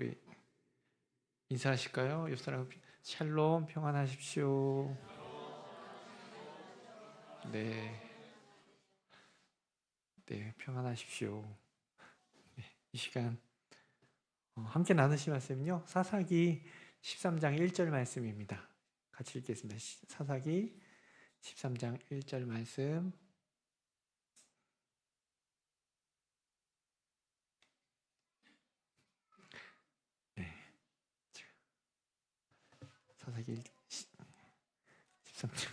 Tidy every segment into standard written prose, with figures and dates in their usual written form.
우리 인사하실까요? 옆 사람 샬롬 평안하십시오. 네, 네 평안하십시오. 네, 이 시간 함께 나누실 말씀은요 사사기 13장 1절 말씀입니다. 같이 읽겠습니다. 사사기 13장 1절 말씀. 네, 사사기 13장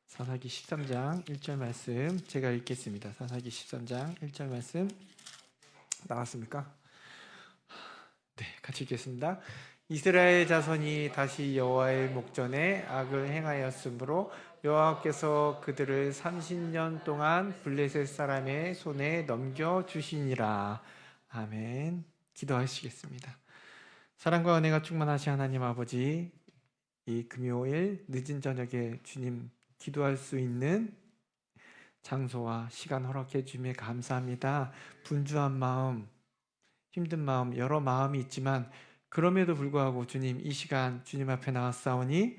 사사기 13장 1절 말씀 제가 읽겠습니다. 사사기 13장 1절 말씀 나왔습니까? 네, 같이 읽겠습니다. 이스라엘 자손이 다시 여호와의 목전에 악을 행하였으므로 여호와께서 그들을 30년 동안 블레셋 사람의 손에 넘겨 주시니라. 아멘. 기도하시겠습니다. 사랑과 은혜가 충만하신 하나님 아버지, 이 금요일 늦은 저녁에 주님 기도할 수 있는 장소와 시간 허락해 주심에 감사합니다. 분주한 마음, 힘든 마음, 여러 마음이 있지만 그럼에도 불구하고 주님 이 시간 주님 앞에 나왔사오니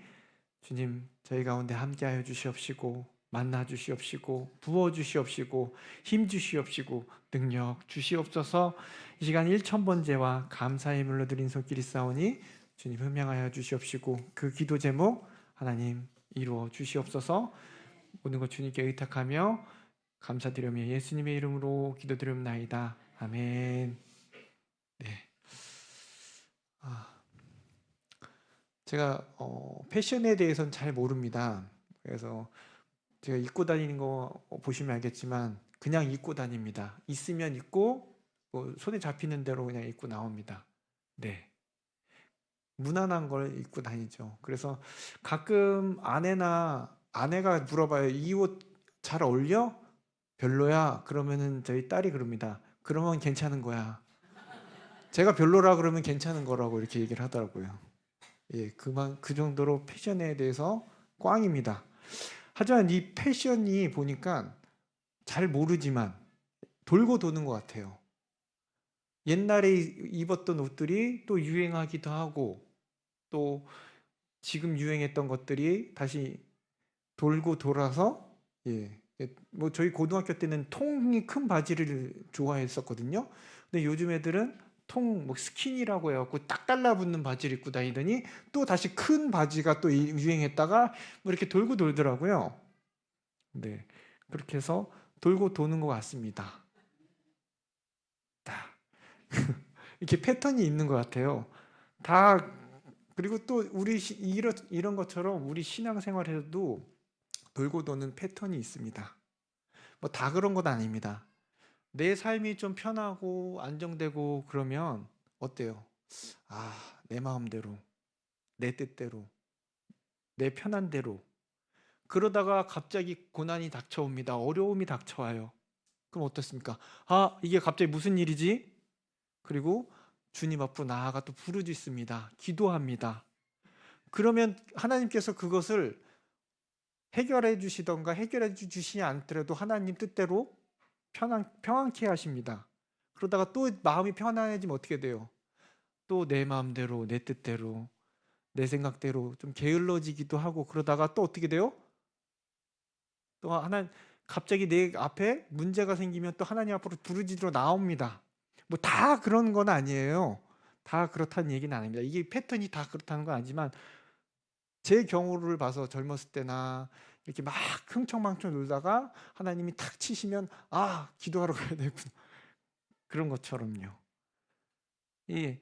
주님 저희 가운데 함께하여 주시옵시고 만나 주시옵시고 부어 주시옵시고 힘 주시옵시고 능력 주시옵소서. 이 시간 1000번째와 감사의 물로 드린 손길이 싸우니 주님 흠양하여 주시옵시고 그 기도 제목 하나님 이루어 주시옵소서. 모든 것 주님께 의탁하며 감사드리며 예수님의 이름으로 기도드립나이다. 아멘. 네. 제가 패션에 대해서는 잘 모릅니다. 그래서 제가 입고 다니는 거 보시면 알겠지만 그냥 입고 다닙니다. 있으면 입고 손에 잡히는 대로 그냥 입고 나옵니다. 네. 무난한 걸 입고 다니죠. 그래서 가끔 아내가 물어봐요. 이 옷 잘 어울려? 별로야? 그러면은 저희 딸이 그럽니다. 그러면 괜찮은 거야. 제가 별로라 그러면 괜찮은 거라고 이렇게 얘기를 하더라고요. 예, 그 정도로 패션에 대해서 꽝입니다. 하지만 이 패션이 보니까 잘 모르지만 돌고 도는 것 같아요. 옛날에 입었던 옷들이 또 유행하기도 하고 또 지금 유행했던 것들이 다시 돌고 돌아서 뭐 저희 고등학교 때는 통이 큰 바지를 좋아했었거든요. 근데 요즘 애들은 뭐 스키니라고 해갖고 딱 달라붙는 바지를 입고 다니더니 또 다시 큰 바지가 또 유행했다가 뭐 이렇게 돌고 돌더라고요. 네, 그렇게 해서 돌고 도는 것 같습니다. 다 이렇게 패턴이 있는 것 같아요. 다. 그리고 또 우리 이런 것처럼 우리 신앙생활에도 돌고 도는 패턴이 있습니다. 뭐 다 그런 건 아닙니다. 내 삶이 좀 편하고 안정되고 그러면 어때요? 내 마음대로, 내 뜻대로, 내 편한 대로. 그러다가 갑자기 고난이 닥쳐옵니다. 어려움이 닥쳐와요. 그럼 어떻습니까? 이게 갑자기 무슨 일이지? 그리고 주님 앞으로 나아가 또 부르짖습니다. 기도합니다. 그러면 하나님께서 그것을 해결해 주시던가 해결해 주시지 않더라도 하나님 뜻대로 평안케 하십니다. 그러다가 또 마음이 편안해지면 어떻게 돼요? 또 내 마음대로, 내 뜻대로, 내 생각대로 좀 게을러지기도 하고 그러다가 또 어떻게 돼요? 또 갑자기 내 앞에 문제가 생기면 또 하나님 앞으로 부르짖으러 나옵니다. 뭐 다 그런 건 아니에요. 다 그렇다는 얘기는 아닙니다. 이게 패턴이 다 그렇다는 건 아니지만 제 경우를 봐서 젊었을 때나 이렇게 막 흥청망청 놀다가 하나님이 탁 치시면 기도하러 가야 되구나. 그런 것처럼요. 이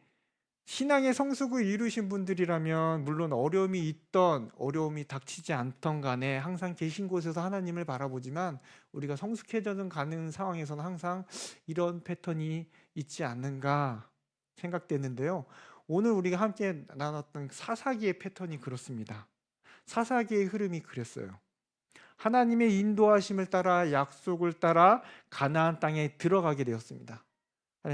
신앙의 성숙을 이루신 분들이라면 물론 어려움이 있던 어려움이 닥치지 않던 간에 항상 계신 곳에서 하나님을 바라보지만 우리가 성숙해져는 가는 상황에서는 항상 이런 패턴이 있지 않는가 생각되는데요. 오늘 우리가 함께 나눴던 사사기의 패턴이 그렇습니다. 사사기의 흐름이 그랬어요. 하나님의 인도하심을 따라 약속을 따라 가나안 땅에 들어가게 되었습니다.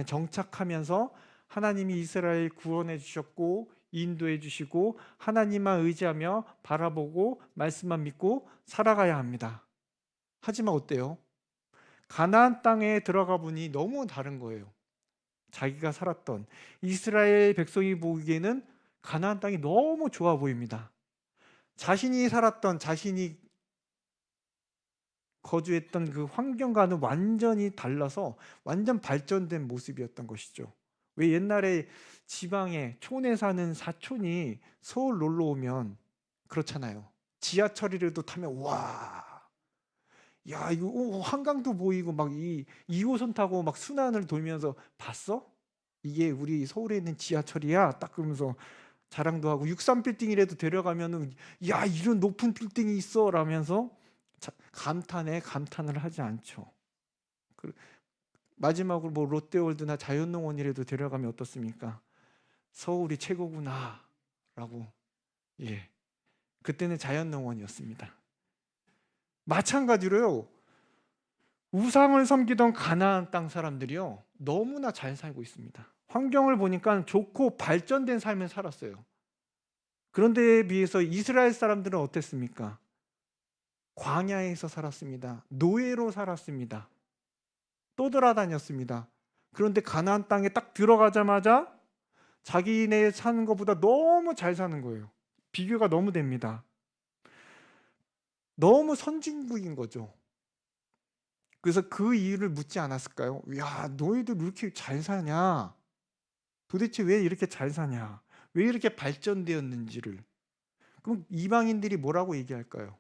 정착하면서 하나님이 이스라엘 구원해 주셨고 인도해 주시고 하나님만 의지하며 바라보고 말씀만 믿고 살아가야 합니다. 하지만 어때요? 가나안 땅에 들어가 보니 너무 다른 거예요. 자기가 살았던 이스라엘 백성이 보기에는 가나안 땅이 너무 좋아 보입니다. 자신이 살았던, 자신이 거주했던 그 환경과는 완전히 달라서 완전 발전된 모습이었던 것이죠. 왜 옛날에 지방에 촌에 사는 사촌이 서울 놀러 오면 그렇잖아요. 지하철이라도 타면 와, 야 이거 한강도 보이고 막 이 2호선 타고 막 순환을 돌면서 봤어? 이게 우리 서울에 있는 지하철이야. 딱 그러면서 자랑도 하고 63 빌딩이라도 데려가면은 야 이런 높은 빌딩이 있어 라면서 감탄을 하지 않죠. 마지막으로 뭐 롯데월드나 자연농원이라도 데려가면 어떻습니까? 서울이 최고구나라고. 예, 그때는 자연농원이었습니다. 마찬가지로요. 우상을 섬기던 가나안 땅 사람들이요 너무나 잘 살고 있습니다. 환경을 보니까 좋고 발전된 삶을 살았어요. 그런데 비해서 이스라엘 사람들은 어땠습니까? 광야에서 살았습니다. 노예로 살았습니다. 떠돌아다녔습니다. 그런데 가나안 땅에 딱 들어가자마자 자기네 사는 것보다 너무 잘 사는 거예요. 비교가 너무 됩니다. 너무 선진국인 거죠. 그래서 그 이유를 묻지 않았을까요? 야, 너희들 왜 이렇게 잘 사냐? 도대체 왜 이렇게 잘 사냐? 왜 이렇게 발전되었는지를. 그럼 이방인들이 뭐라고 얘기할까요?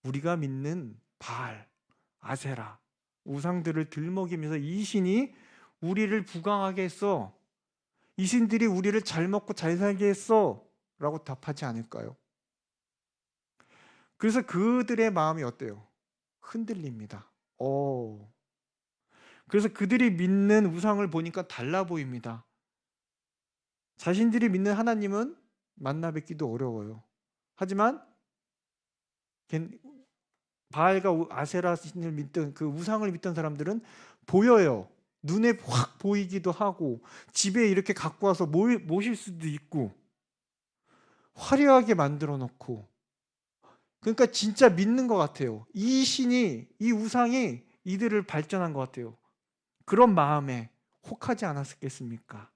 우리가 믿는 바알, 아세라, 우상들을 들먹이면서 이 신이 우리를 부강하게 했어. 이 신들이 우리를 잘 먹고 잘 살게 했어. 라고 답하지 않을까요? 그래서 그들의 마음이 어때요? 흔들립니다. 그래서 그들이 믿는 우상을 보니까 달라 보입니다. 자신들이 믿는 하나님은 만나 뵙기도 어려워요. 하지만 바알과 아세라 신을 믿던 그 우상을 믿던 사람들은 보여요. 눈에 확 보이기도 하고 집에 이렇게 갖고 와서 모실 수도 있고 화려하게 만들어 놓고, 그러니까 진짜 믿는 것 같아요. 이 신이, 이 우상이 이들을 발전한 것 같아요. 그런 마음에 혹하지 않았겠습니까?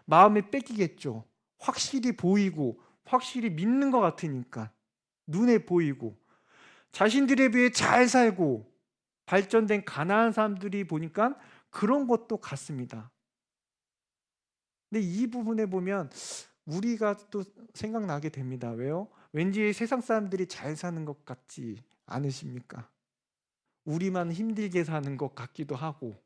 마음에 뺏기겠죠. 확실히 보이고 확실히 믿는 것 같으니까, 눈에 보이고 자신들에 비해 잘 살고 발전된 가나안 사람들이 보니까 그런 것도 같습니다. 근데 이 부분에 보면 우리가 또 생각나게 됩니다. 왜요? 왠지 세상 사람들이 잘 사는 것 같지 않으십니까? 우리만 힘들게 사는 것 같기도 하고,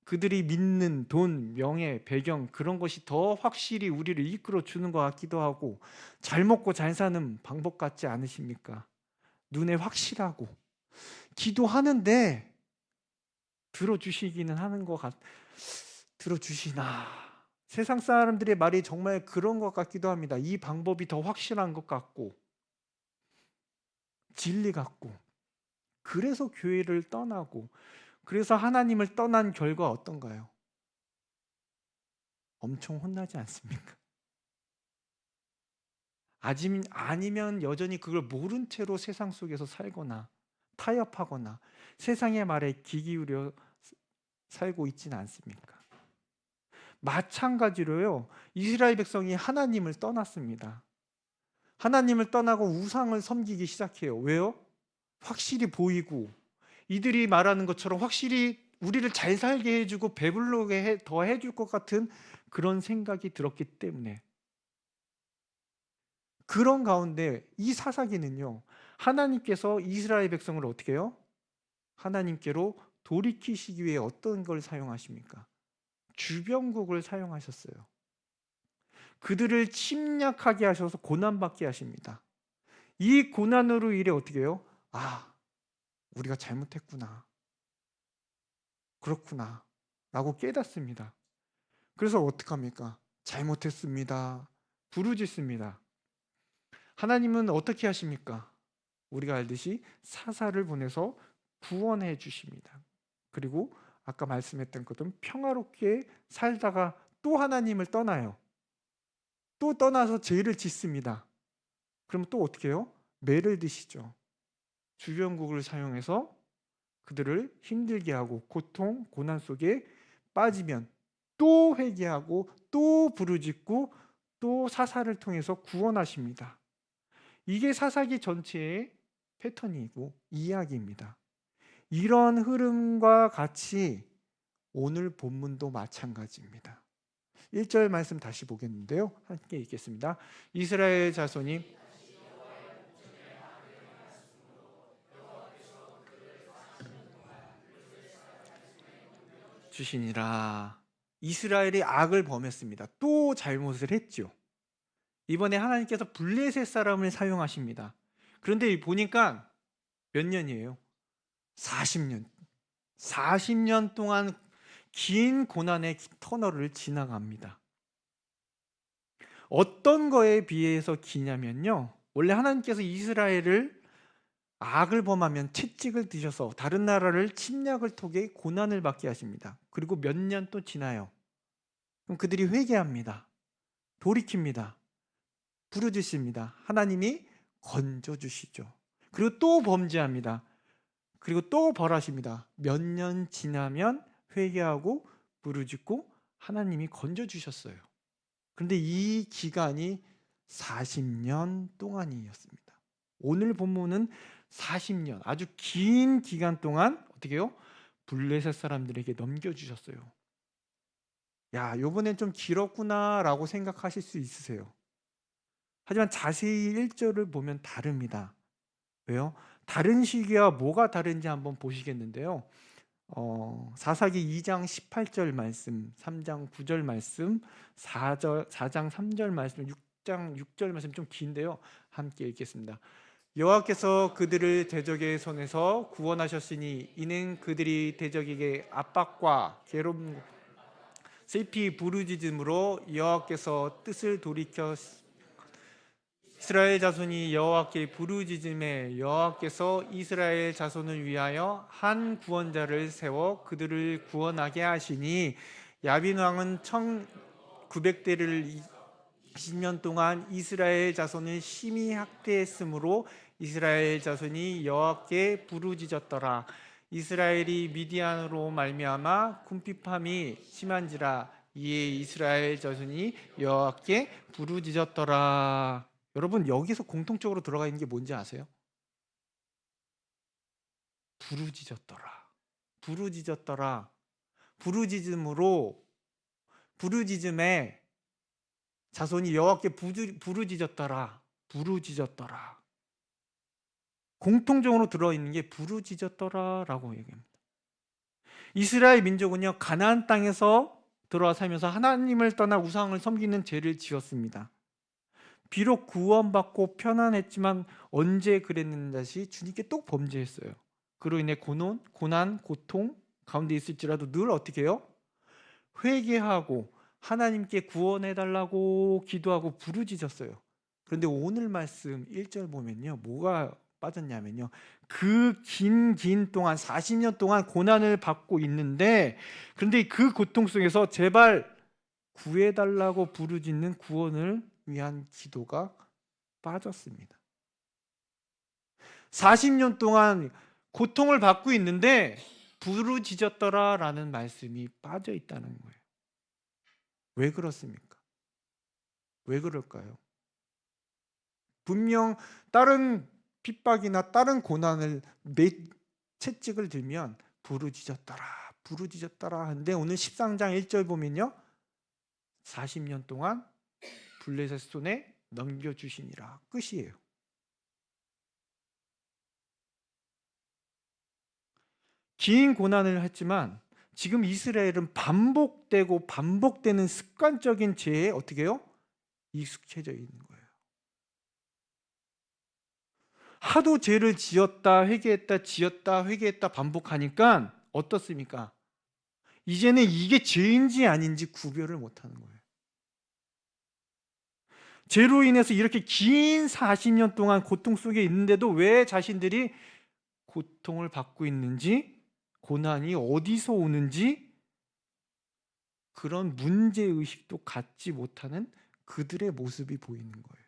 그들이 믿는 돈, 명예, 배경, 그런 것이 더 확실히 우리를 이끌어 주는 것 같기도 하고, 잘 먹고 잘 사는 방법 같지 않으십니까? 눈에 확실하고 기도하는데 들어주시기는 하는 것 들어주시나? 세상 사람들의 말이 정말 그런 것 같기도 합니다. 이 방법이 더 확실한 것 같고 진리 같고, 그래서 교회를 떠나고, 그래서 하나님을 떠난 결과 어떤가요? 엄청 혼나지 않습니까? 아니면 여전히 그걸 모른 채로 세상 속에서 살거나 타협하거나 세상의 말에 귀 기울여 살고 있지는 않습니까? 마찬가지로요, 이스라엘 백성이 하나님을 떠났습니다. 하나님을 떠나고 우상을 섬기기 시작해요. 왜요? 확실히 보이고 이들이 말하는 것처럼 확실히 우리를 잘 살게 해주고 배불르게 더 해줄 것 같은 그런 생각이 들었기 때문에. 그런 가운데 이 사사기는요, 하나님께서 이스라엘 백성을 어떻게 해요? 하나님께로 돌이키시기 위해 어떤 걸 사용하십니까? 주변국을 사용하셨어요. 그들을 침략하게 하셔서 고난받게 하십니다. 이 고난으로 인해 어떻게 해요? 우리가 잘못했구나, 그렇구나 라고 깨닫습니다. 그래서 어떡합니까? 잘못했습니다, 부르짖습니다. 하나님은 어떻게 하십니까? 우리가 알듯이 사사를 보내서 구원해 주십니다. 그리고 아까 말씀했던 것처럼 평화롭게 살다가 또 하나님을 떠나요. 또 떠나서 죄를 짓습니다. 그럼 또 어떻게 해요? 매를 드시죠. 주변국을 사용해서 그들을 힘들게 하고 고통, 고난 속에 빠지면 또 회개하고 또 부르짖고 또 사사를 통해서 구원하십니다. 이게 사사기 전체의 패턴이고 이야기입니다. 이런 흐름과 같이 오늘 본문도 마찬가지입니다. 1절 말씀 다시 보겠는데요. 함께 읽겠습니다. 이스라엘 자손이 주시니라. 이스라엘이 악을 범했습니다. 또 잘못을 했죠. 이번에 하나님께서 블레셋 사람을 사용하십니다. 그런데 보니까 몇 년이에요? 40년. 40년 동안 긴 고난의 터널을 지나갑니다. 어떤 거에 비해서 기냐면요, 원래 하나님께서 이스라엘을 악을 범하면 채찍을 드셔서 다른 나라를 침략을 통해 고난을 받게 하십니다. 그리고 몇 년 또 지나요. 그럼 그들이 회개합니다. 돌이킵니다. 부르짖습니다. 하나님이 건져주시죠. 그리고 또 범죄합니다. 그리고 또 벌하십니다. 몇 년 지나면 회개하고 부르짖고 하나님이 건져주셨어요. 그런데 이 기간이 40년 동안이었습니다. 오늘 본문은 40년, 아주 긴 기간 동안 어떻게 해요? 블레셋 사람들에게 넘겨주셨어요. 야, 요번엔 좀 길었구나 라고 생각하실 수 있으세요. 하지만 자세히 1절을 보면 다릅니다. 왜요? 다른 시기와 뭐가 다른지 한번 보시겠는데요. 사사기 2장 18절 말씀, 3장 9절 말씀, 4장 3절 말씀, 6장 6절 말씀 좀 긴데요. 함께 읽겠습니다. 여호와께서 그들을 대적의 손에서 구원하셨으니 이는 그들이 대적에게 압박과 괴로움 슬피 부르짖음으로 여호와께서 뜻을 돌이켜 이스라엘 자손이 여호와께 부르짖음에 여호와께서 이스라엘 자손을 위하여 한 구원자를 세워 그들을 구원하게 하시니 야빈 왕은 1900대를 20년 동안 이스라엘 자손을 심히 학대했으므로 이스라엘 자손이 여호와께 부르짖었더라. 이스라엘이 미디안으로 말미암아 궁핍함이 심한지라 이에 이스라엘 자손이 여호와께 부르짖었더라. 여러분, 여기서 공통적으로 들어가 있는 게 뭔지 아세요? 부르짖었더라. 부르짖었더라. 부르짖음에 자손이 여호와께 부르짖었더라. 부르짖었더라. 공통적으로 들어있는 게 부르짖었더라라고 얘기합니다. 이스라엘 민족은요, 가나안 땅에서 들어와 살면서 하나님을 떠나 우상을 섬기는 죄를 지었습니다. 비록 구원받고 편안했지만 언제 그랬는지 주님께 또 범죄했어요. 그로 인해 고난, 고통 가운데 있을지라도 늘 어떻게 해요? 회개하고 하나님께 구원해달라고 기도하고 부르짖었어요. 그런데 오늘 말씀 1절 보면요, 뭐가 빠졌냐면요, 그 긴 동안 40년 동안 고난을 받고 있는데, 그런데 그 고통 속에서 제발 구해달라고 부르짖는 구원을 위한 기도가 빠졌습니다. 40년 동안 고통을 받고 있는데 부르짖었더라라는 말씀이 빠져 있다는 거예요. 왜 그렇습니까? 왜 그럴까요? 분명 다른 핍박이나 다른 고난을 채찍을 들면 부르짖었더라 하는데 오늘 13장 1절 보면요, 40년 동안 블레셋 손에 넘겨주시니라 끝이에요. 긴 고난을 했지만 지금 이스라엘은 반복되는 습관적인 죄에 어떻게 해요? 익숙해져 있는 거예요. 하도 죄를 지었다 회개했다 반복하니까 어떻습니까? 이제는 이게 죄인지 아닌지 구별을 못하는 거예요. 죄로 인해서 이렇게 긴 40년 동안 고통 속에 있는데도 왜 자신들이 고통을 받고 있는지, 고난이 어디서 오는지 그런 문제의식도 갖지 못하는 그들의 모습이 보이는 거예요.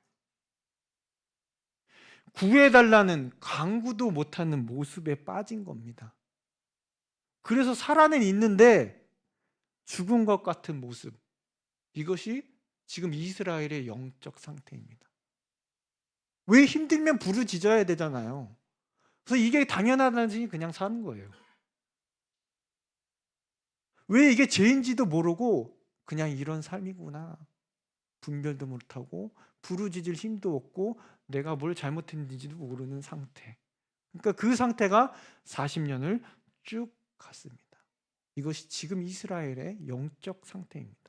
구해달라는 간구도 못하는 모습에 빠진 겁니다. 그래서 살아는 있는데 죽은 것 같은 모습, 이것이 지금 이스라엘의 영적 상태입니다. 왜 힘들면 부르짖어야 되잖아요. 그래서 이게 당연하다는 그냥 사는 거예요. 왜 이게 죄인지도 모르고 그냥 이런 삶이구나, 분별도 못하고 부르짖을 힘도 없고 내가 뭘 잘못했는지도 모르는 상태. 그러니까 그 상태가 40년을 쭉 갔습니다. 이것이 지금 이스라엘의 영적 상태입니다.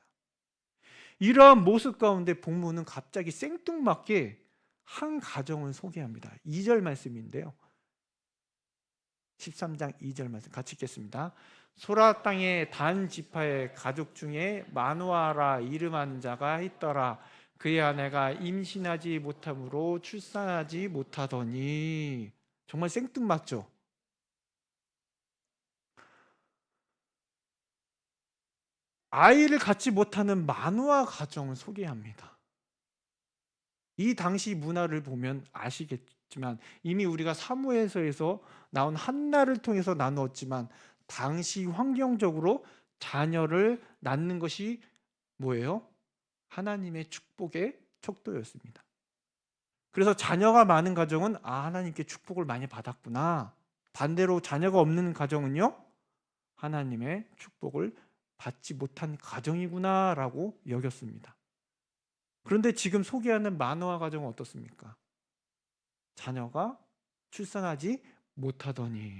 이러한 모습 가운데 본문은 갑자기 생뚱맞게 한 가정을 소개합니다. 2절 말씀인데요. 13장 2절 말씀 같이 읽겠습니다. 소라 땅의 단 지파의 가족 중에 마누아라 이름한 자가 있더라. 그의 아내가 임신하지 못함으로 출산하지 못하더니. 정말 생뚱맞죠? 아이를 갖지 못하는 마누아 가정을 소개합니다. 이 당시 문화를 보면 아시겠지만 이미 우리가 사무엘서에서 나온 한나를 통해서 나누었지만 당시 환경적으로 자녀를 낳는 것이 뭐예요? 하나님의 축복의 척도였습니다. 그래서 자녀가 많은 가정은 하나님께 축복을 많이 받았구나. 반대로 자녀가 없는 가정은요, 하나님의 축복을 받지 못한 가정이구나라고 여겼습니다. 그런데 지금 소개하는 마누아 가정은 어떻습니까? 자녀가 출산하지 못하더니.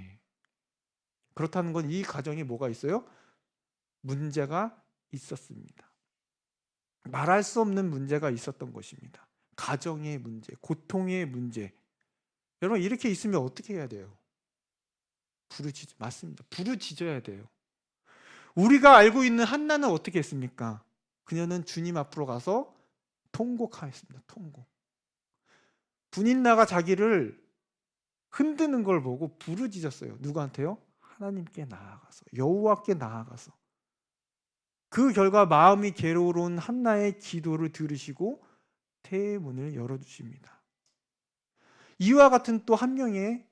그렇다는 건 이 가정에 뭐가 있어요? 문제가 있었습니다. 말할 수 없는 문제가 있었던 것입니다. 가정의 문제, 고통의 문제. 여러분, 이렇게 있으면 어떻게 해야 돼요? 맞습니다. 부르짖어야 돼요. 우리가 알고 있는 한나는 어떻게 했습니까? 그녀는 주님 앞으로 가서 통곡하였습니다. 통곡. 분인나가 자기를 흔드는 걸 보고 부르짖었어요. 누구한테요? 하나님께 나아가서, 여호와께 나아가서. 그 결과 마음이 괴로운 한나의 기도를 들으시고 태의 문을 열어주십니다. 이와 같은 또 한 명의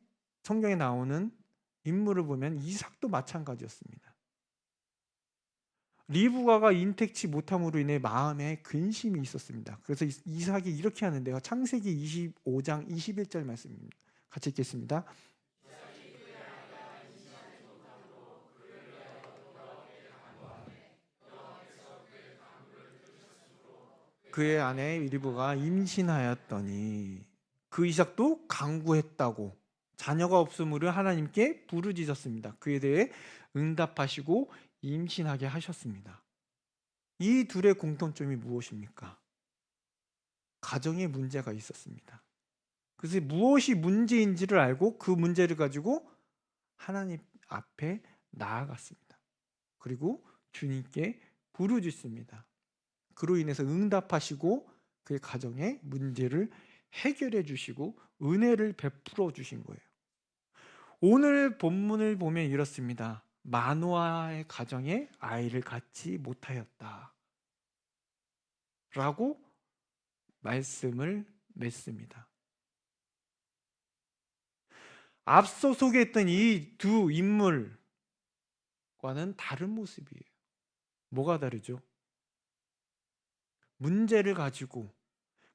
성경에 나오는 인물을 보면 이삭도 마찬가지였습니다. 리브가가 인택치 못함으로 인해 마음에 근심이 있었습니다. 그래서 이삭이 이렇게 하는데요. 창세기 25장 21절 말씀입니다. 같이 읽겠습니다. 그의 아내 리브가 임신하였더니. 그 이삭도 간구했다고, 자녀가 없으므로 하나님께 부르짖었습니다. 그에 대해 응답하시고 임신하게 하셨습니다. 이 둘의 공통점이 무엇입니까? 가정에 문제가 있었습니다. 그래서 무엇이 문제인지를 알고 그 문제를 가지고 하나님 앞에 나아갔습니다. 그리고 주님께 부르짖습니다. 그로 인해서 응답하시고 그의 가정의 문제를 해결해 주시고 은혜를 베풀어 주신 거예요. 오늘 본문을 보면 이렇습니다. 마누아의 가정에 아이를 갖지 못하였다 라고 말씀을 맺습니다. 앞서 소개했던 이 두 인물과는 다른 모습이에요. 뭐가 다르죠? 문제를 가지고,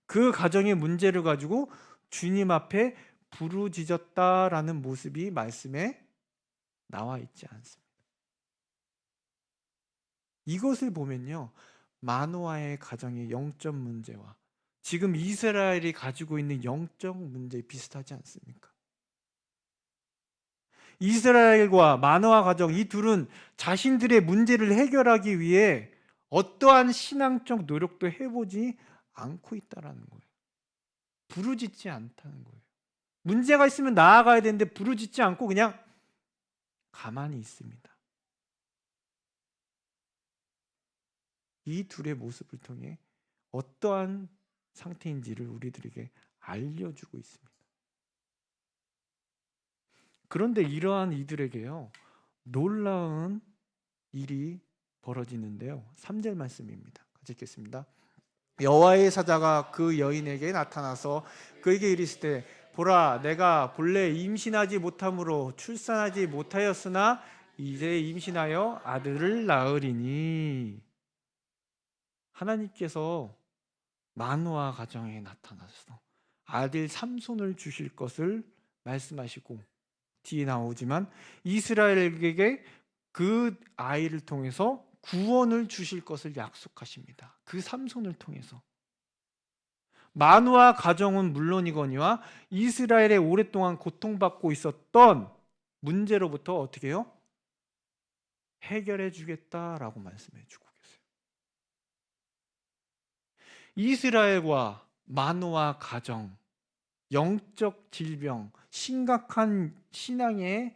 그 가정의 문제를 가지고 주님 앞에 부르짖었다라는 모습이 말씀에 나와 있지 않습니다. 이것을 보면요, 마노아의 가정의 영적 문제와 지금 이스라엘이 가지고 있는 영적 문제 비슷하지 않습니까? 이스라엘과 마노아 가정, 이 둘은 자신들의 문제를 해결하기 위해 어떠한 신앙적 노력도 해보지 않고 있다는 거예요. 부르짖지 않다는 거예요. 문제가 있으면 나아가야 되는데 부르짖지 않고 그냥 가만히 있습니다. 이 둘의 모습을 통해 어떠한 상태인지를 우리들에게 알려주고 있습니다. 그런데 이러한 이들에게요, 놀라운 일이 벌어지는데요. 3절 말씀입니다. 같이 읽겠습니다. 여호와의 사자가 그 여인에게 나타나서 그에게 이르시되 보라 내가 본래 임신하지 못함으로 출산하지 못하였으나 이제 임신하여 아들을 낳으리니. 하나님께서 마누아 가정에 나타나서 아들 삼손을 주실 것을 말씀하시고, 뒤에 나오지만 이스라엘에게 그 아이를 통해서 구원을 주실 것을 약속하십니다. 그 삼손을 통해서. 마누아 가정은 물론이거니와 이스라엘에 오랫동안 고통받고 있었던 문제로부터 어떻게 해요? 해결해 주겠다라고 말씀해 주고 계세요. 이스라엘과 마누아 가정, 영적 질병, 심각한 신앙의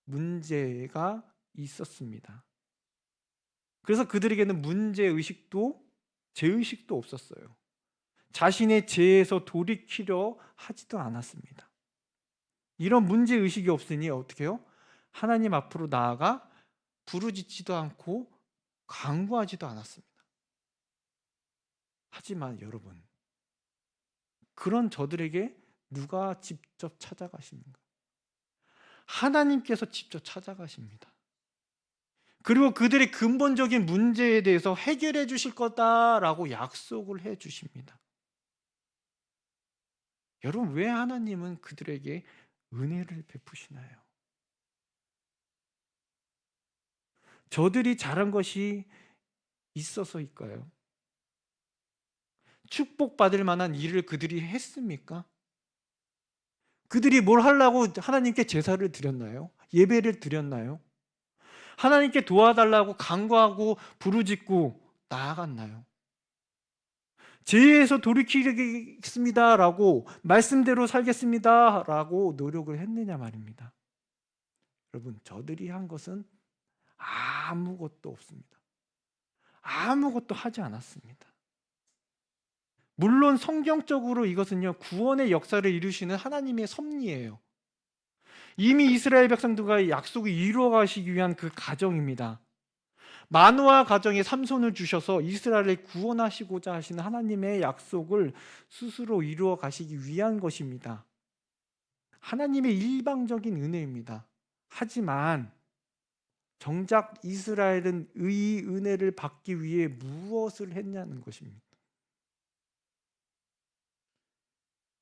문제가 있었습니다. 그래서 그들에게는 문제의식도 죄의식도 없었어요. 자신의 죄에서 돌이키려 하지도 않았습니다. 이런 문제의식이 없으니 어떻게 해요? 하나님 앞으로 나아가 부르짖지도 않고 간구하지도 않았습니다. 하지만 여러분, 그런 저들에게 누가 직접 찾아가십니까? 하나님께서 직접 찾아가십니다. 그리고 그들의 근본적인 문제에 대해서 해결해 주실 거다라고 약속을 해 주십니다. 여러분, 왜 하나님은 그들에게 은혜를 베푸시나요? 저들이 잘한 것이 있어서일까요? 축복받을 만한 일을 그들이 했습니까? 그들이 뭘 하려고 하나님께 제사를 드렸나요? 예배를 드렸나요? 하나님께 도와달라고 간구하고 부르짖고 나아갔나요? 죄에서 돌이키겠습니다라고, 말씀대로 살겠습니다라고 노력을 했느냐 말입니다. 여러분, 저들이 한 것은 아무것도 없습니다. 아무것도 하지 않았습니다. 물론 성경적으로 이것은요, 구원의 역사를 이루시는 하나님의 섭리예요. 이미 이스라엘 백성들과 약속을 이루어 가시기 위한 그 가정입니다. 마누아 가정에 삼손을 주셔서 이스라엘을 구원하시고자 하시는 하나님의 약속을 스스로 이루어 가시기 위한 것입니다. 하나님의 일방적인 은혜입니다. 하지만 정작 이스라엘은 이 은혜를 받기 위해 무엇을 했냐는 것입니다.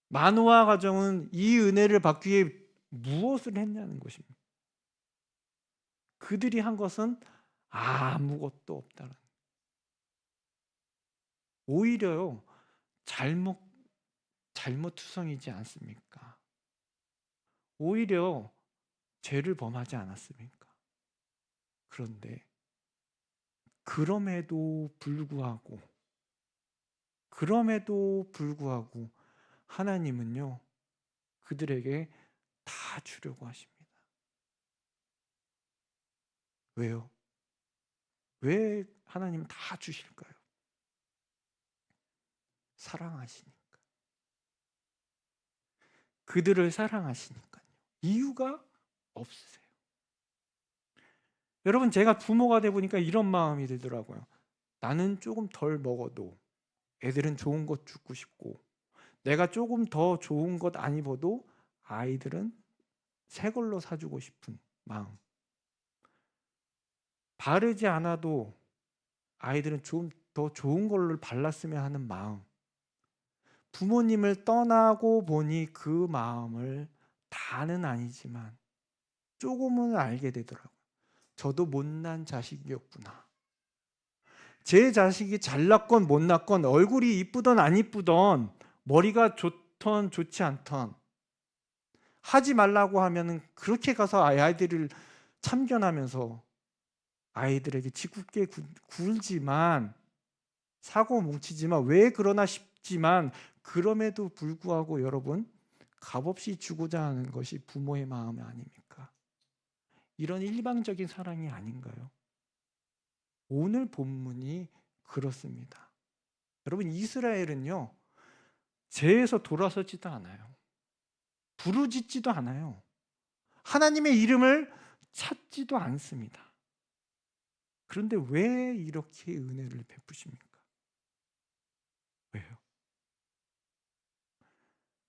마누아 가정은 이 은혜를 받기 위해 무엇을 했냐는 것입니다. 그들이 한 것은 아무것도 없다는. 오히려요, 잘못투성이지 않습니까? 오히려 죄를 범하지 않았습니까? 그런데 그럼에도 불구하고 하나님은요, 그들에게 다 주려고 하십니다. 왜요? 왜 하나님은 다 주실까요? 사랑하시니까. 그들을 사랑하시니까요. 이유가 없으세요. 여러분, 제가 부모가 돼 보니까 이런 마음이 들더라고요. 나는 조금 덜 먹어도 애들은 좋은 것 주고 싶고, 내가 조금 더 좋은 것 안 입어도 아이들은 새 걸로 사주고 싶은 마음. 바르지 않아도 아이들은 좀 더 좋은 걸로 발랐으면 하는 마음. 부모님을 떠나고 보니 그 마음을 다는 아니지만 조금은 알게 되더라고요. 저도 못난 자식이었구나. 제 자식이 잘났건 못났건, 얼굴이 이쁘던 안 이쁘던, 머리가 좋던 좋지 않던, 하지 말라고 하면은 그렇게 가서 아이들을 참견하면서 아이들에게 짓궂게 굴지만, 사고 뭉치지만, 왜 그러나 싶지만, 그럼에도 불구하고 여러분, 값없이 주고자 하는 것이 부모의 마음 아닙니까? 이런 일방적인 사랑이 아닌가요? 오늘 본문이 그렇습니다. 여러분, 이스라엘은요, 죄에서 돌아서지도 않아요. 부르짖지도 않아요. 하나님의 이름을 찾지도 않습니다. 그런데 왜 이렇게 은혜를 베푸십니까?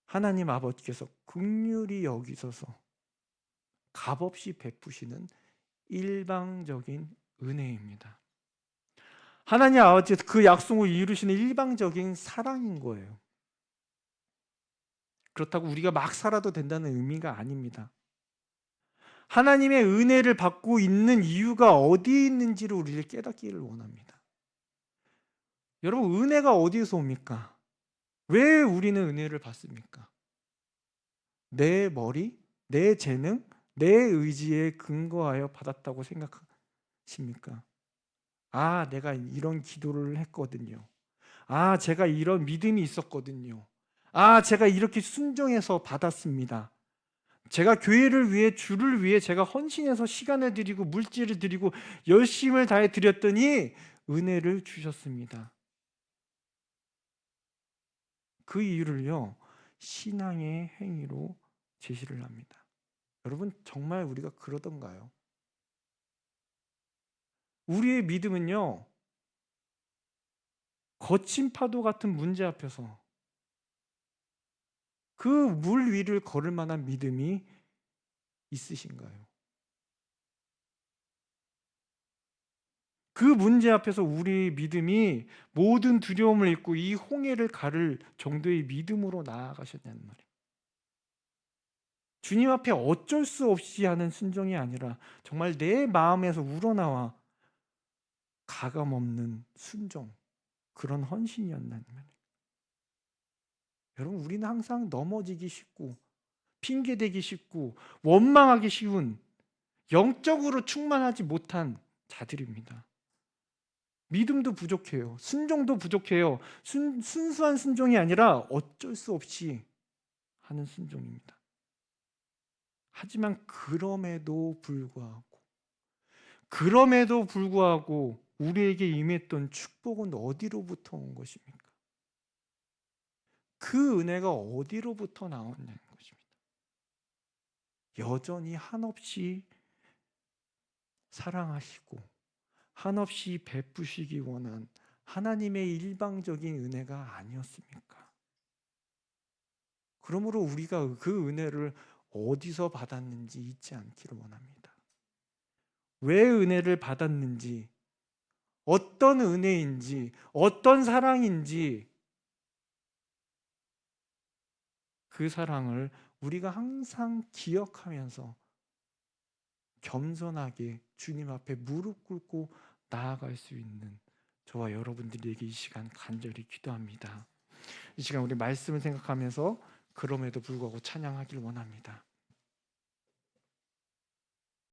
하나님 아버지께서 긍휼히 여기셔서 값없이 베푸시는 일방적인 은혜입니다. 하나님 아버지께서 그 약속을 이루시는 일방적인 사랑인 거예요. 그렇다고 우리가 막 살아도 된다는 의미가 아닙니다. 하나님의 은혜를 받고 있는 이유가 어디에 있는지를 우리를 깨닫기를 원합니다. 여러분, 은혜가 어디에서 옵니까? 왜 우리는 은혜를 받습니까? 내 머리, 내 재능, 내 의지에 근거하여 받았다고 생각하십니까? 아, 내가 이런 기도를 했거든요. 아, 제가 이런 믿음이 있었거든요. 아, 제가 이렇게 순종해서 받았습니다. 제가 교회를 위해, 주를 위해 제가 헌신해서 시간을 드리고 물질을 드리고 열심을 다해 드렸더니 은혜를 주셨습니다. 그 이유를요, 신앙의 행위로 제시를 합니다. 여러분, 정말 우리가 그러던가요? 우리의 믿음은요, 거친 파도 같은 문제 앞에서 그 물 위를 걸을 만한 믿음이 있으신가요? 그 문제 앞에서 우리의 믿음이 모든 두려움을 잊고 이 홍해를 가를 정도의 믿음으로 나아가셨냐는 말이에요. 주님 앞에 어쩔 수 없이 하는 순종이 아니라 정말 내 마음에서 우러나와 가감없는 순종, 그런 헌신이었다는 말이에요. 여러분, 우리는 항상 넘어지기 쉽고 핑계대기 쉽고 원망하기 쉬운 영적으로 충만하지 못한 자들입니다. 믿음도 부족해요. 순종도 부족해요. 순수한 순종이 아니라 어쩔 수 없이 하는 순종입니다. 하지만 그럼에도 불구하고 우리에게 임했던 축복은 어디로부터 온 것입니까? 그 은혜가 어디로부터 나왔냐는 것입니다. 여전히 한없이 사랑하시고 한없이 베푸시기 원한 하나님의 일방적인 은혜가 아니었습니까? 그러므로 우리가 그 은혜를 어디서 받았는지 잊지 않기를 원합니다. 왜 은혜를 받았는지, 어떤 은혜인지, 어떤 사랑인지, 그 사랑을 우리가 항상 기억하면서 겸손하게 주님 앞에 무릎 꿇고 나아갈 수 있는 저와 여러분들에게 이 시간 간절히 기도합니다. 이 시간 우리 말씀을 생각하면서 그럼에도 불구하고 찬양하길 원합니다.